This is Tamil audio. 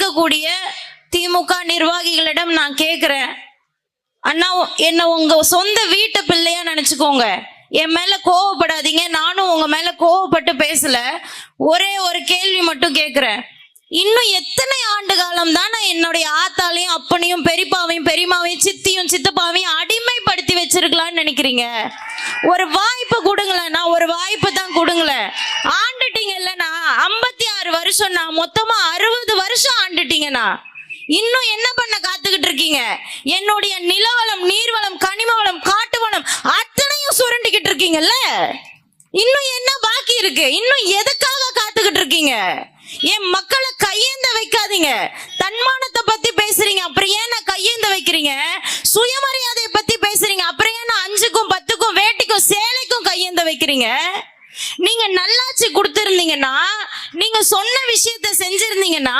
இருக்கக்கூடிய திமுக நிர்வாகிகளிடம் நான் கேட்கிறேன், அண்ணா என்ன உங்க சொந்த வீட்டு பிள்ளையா நினைச்சுக்கோங்க, என் மேல கோவப்படாதீங்க, நானும் உங்க மேல கோவப்பட்டு பேசல. ஒரே ஒரு கேள்வி மட்டும் கேட்கிறேன், இன்னும் எத்தனை ஆண்டு காலம் தான் நான் என்னுடைய ஆத்தாலையும் அப்பனையும் பெரியப்பாவையும் பெரியமாவையும் சித்தியும் சித்தப்பாவையும் அடிமைப்படுத்தி வச்சிருக்கலாம்னு நினைக்கிறீங்க? ஒரு வாய்ப்பு கொடுங்களேண்ணா, ஒரு வாய்ப்பு தான் கொடுங்களேன். ஆண்டுட்டீங்க இல்லைண்ணா, 56 வருஷம்னா, மொத்தமா 60 வருஷம் ஆண்டுட்டீங்கண்ணா. இன்னும் என்ன பண்ண காத்துக்கிட்டு இருக்கீங்க? என்னுடைய நிலவளம், நீர்வளம், கனிம வளம், காட்டு வளம் அத்தனையும் சுரண்டிக்கிட்டு இருக்கீங்கல்ல, இன்னும் என்ன பாக்கி இருக்கு? இன்னும் எதுக்காக காத்துக்கிட்டு இருக்கீங்க? என் மக்களை கையேந்த வைக்காதீங்க. தன்மானத்தை பத்தி பேசுறீங்க, அப்புறம் ஏன் கையேந்த வைக்கிறீங்க? சுயமரியாதையை பத்தி பேசுறீங்க, அப்புறம் ஏன் 5க்கும் 10க்கும் வேட்டிக்கும் சேலைக்கும் கையேந்த வைக்கிறீங்க? நீங்க நல்லாட்சி கொடுத்திருந்தீங்கன்னா, நீங்க சொன்ன விஷயத்தை செஞ்சிருந்தீங்கன்னா